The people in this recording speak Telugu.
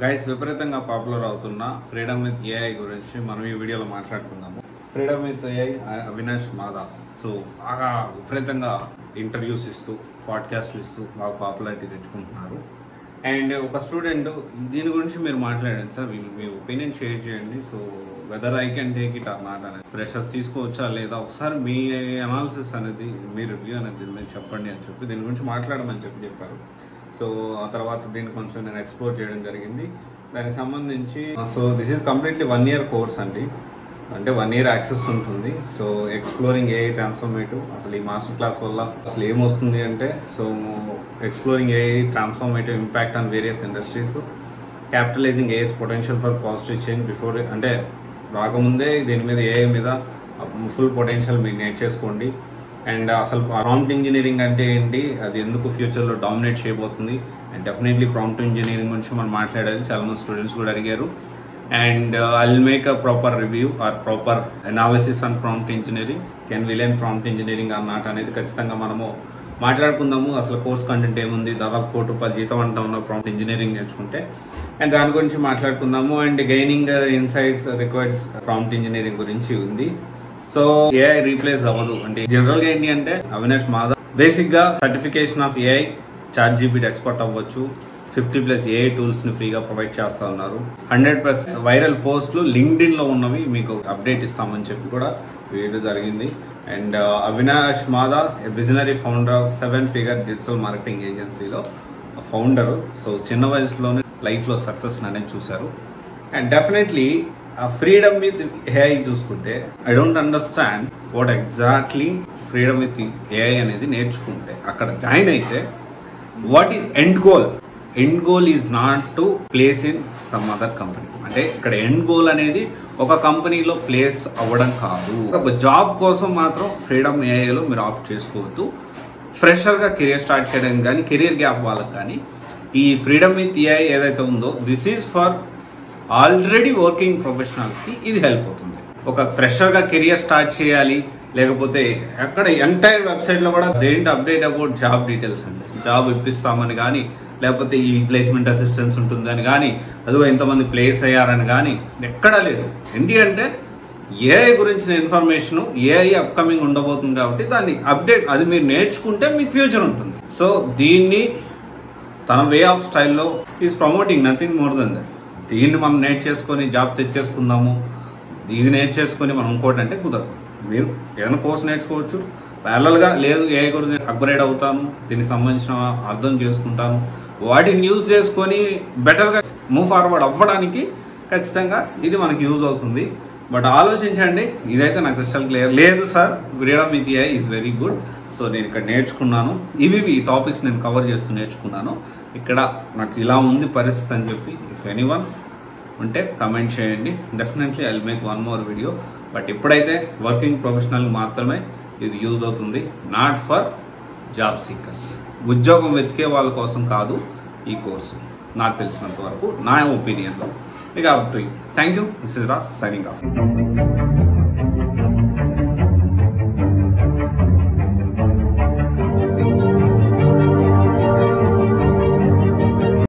గైస్ విపరీతంగా పాపులర్ అవుతున్న ఫ్రీడమ్ విత్ ఏఐ గురించి మనం ఈ వీడియోలో మాట్లాడుకుందాము. ఫ్రీడమ్ విత్ ఏఐ అవినాష్ మాదా బాగా విపరీతంగా ఇంటర్వ్యూస్ ఇస్తూ పాడ్కాస్ట్లు ఇస్తూ బాగా పాపులారిటీ తెచ్చుకుంటున్నారు. అండ్ ఒక స్టూడెంట్ దీని గురించి మీరు మాట్లాడండి సార్, మీ ఒపీనియన్ షేర్ చేయండి. Weather I can take it or not అనేది, ప్రెషర్స్ తీసుకోవచ్చా లేదా, ఒకసారి మీ అనాలిసిస్ అనేది, మీ రివ్యూ అనేది మీరు చెప్పండి అని చెప్పి దీని గురించి మాట్లాడమని చెప్పారు. ఆ తర్వాత దీన్ని కొంచెం నేను ఎక్స్ప్లోర్ చేయడం జరిగింది. దానికి సంబంధించి this is completely 1 year course అండి, అంటే 1 year యాక్సెస్ ఉంటుంది. ఎక్స్ప్లోరింగ్ ఏఐ ట్రాన్స్ఫర్మేటివ్, అసలు ఈ మాస్టర్ క్లాస్ వల్ల అసలు ఏమొస్తుంది అంటే exploring AI transformative impact on various industries, capitalising AIs potential for positive change before, అంటే రాకముందే దీని మీద ఏఐ మీద ఫుల్ పొటెన్షియల్ మీరు నేర్చేసుకోండి. అండ్ అసలు ప్రాంప్ట్ ఇంజనీరింగ్ అంటే ఏంటి, అది ఎందుకు ఫ్యూచర్లో డామినేట్ చేయబోతుంది, అండ్ డెఫినెట్లీ ప్రాంప్ట్ ఇంజనీరింగ్ గురించి మనం మాట్లాడాలి. చాలామంది స్టూడెంట్స్ కూడా అడిగారు. And I will make a proper review or proper analysis on prompt engineering, can we learn prompt engineering or not అనేది ఖచ్చితంగా మనము మాట్లాడుకుందాము. అసలు కోర్స్ కంటెంట్ ఏముంది, దాదాపు ₹1 జీతం అంటూ ఉన్న ప్రాంప్ట్ ఇంజనీరింగ్ నేర్చుకుంటే, అండ్ దాని గురించి మాట్లాడుకుందాము. And gaining insights requires prompt engineering గురించి ఉంది. ఏఐ రీప్లేస్ అవ్వదు అంటే జనరల్గా ఏంటి అంటే అవినాష్ మాదా బేసిక్గా certification of AI ChatGPT expert అవ్వచ్చు. 50+ ఏఐ టూల్స్ని ఫ్రీగా ప్రొవైడ్ చేస్తూ ఉన్నారు. 100+ వైరల్ పోస్టులు లింక్డ్ఇన్లో ఉన్నవి మీకు అప్డేట్ ఇస్తామని చెప్పి కూడా వేయడం జరిగింది. And Avinash Mada visionary founder of 7-figure digital marketing ఏజెన్సీలో ఫౌండరు. చిన్న వయసులోనే లైఫ్లో సక్సెస్ అనేది చూశారు. And definitely freedom with AI చూసుకుంటే I don't understand what exactly freedom with AI అనేది నేర్చుకుంటే అక్కడ జాయిన్ అయితే what is end goal is not to place in some other company. అంటే ఇక్కడ ఎండ్ గోల్ అనేది ఒక కంపెనీలో ప్లేస్ అవ్వడం కాదు. ఒక జాబ్ కోసం మాత్రం ఫ్రీడమ్ ఏఐలో మీరు ఆప్ట్ చేసుకోవద్దు. ఫ్రెషర్గా కెరియర్ స్టార్ట్ చేయడానికి కానీ కెరియర్ గ్యాప్ వాళ్ళకి కానీ ఈ ఫ్రీడమ్ విత్ ఏఐ ఏదైతే ఉందో this is for already working ప్రొఫెషనల్స్కి ఇది హెల్ప్ అవుతుంది. ఒక ఫ్రెషర్గా కెరియర్ స్టార్ట్ చేయాలి, లేకపోతే అక్కడ ఎంటైర్ వెబ్సైట్లో కూడా దేంట్ అప్డేట్ అబౌట్ జాబ్ డీటెయిల్స్ అండి, జాబ్ ఇప్పిస్తామని కానీ, లేకపోతే ఈ ప్లేస్మెంట్ అసిస్టెన్స్ ఉంటుందని కానీ, అదిగో ఎంతమంది ప్లేస్ అయ్యారని కానీ ఎక్కడా లేదు. ఏంటి అంటే ఏఐ గురించిన ఇన్ఫర్మేషను ఏఐ అప్కమింగ్ ఉండబోతుంది కాబట్టి దాన్ని అప్డేట్, అది మీరు నేర్చుకుంటే మీకు ఫ్యూచర్ ఉంటుంది. దీన్ని తన వే ఆఫ్ స్టైల్లో is promoting, nothing more than that. దీన్ని మనం నేర్చేసుకొని జాబ్ తెచ్చేసుకుందాము, ఇది నేర్చేసుకొని మనం ఇంకోటి అంటే కుదరదు. మీరు ఏదైనా కోర్స్ నేర్చుకోవచ్చు, ప్యారలల్గా లేదు ఏఐ గురించి అప్గ్రేడ్ అవుతాను, దీనికి సంబంధించిన అర్థం చేసుకుంటాను, వాటిని యూజ్ చేసుకొని బెటర్గా మూవ్ ఫార్వర్డ్ అవ్వడానికి ఖచ్చితంగా ఇది మనకి యూజ్ అవుతుంది. బట్ ఆలోచించండి, ఇదైతే నాకు క్రిస్టల్ క్లియర్ లేదు sir, freedom with AI is very good. నేను ఇక్కడ నేర్చుకున్నాను, ఈ టాపిక్స్ నేను కవర్ చేస్తూ నేర్చుకున్నాను, ఇక్కడ నాకు ఇలా ఉంది పరిస్థితి అని చెప్పి ఇఫ్ ఎనీవన్ ఉంటే కమెంట్ చేయండి. Definitely I will make 1 more video. But ఇప్పుడైతే వర్కింగ్ ప్రొఫెషనల్ మాత్రమే ఇది యూజ్ అవుతుంది, నాట్ ఫర్ జాబ్ సీకర్స్. ఉద్యోగం వెతికే వాళ్ళ కోసం కాదు ఈ కోర్సు, నాకు తెలిసినంత వరకు నా ఒపీనియన్లో. ఇక up to you. Thank you. This is Raj signing off.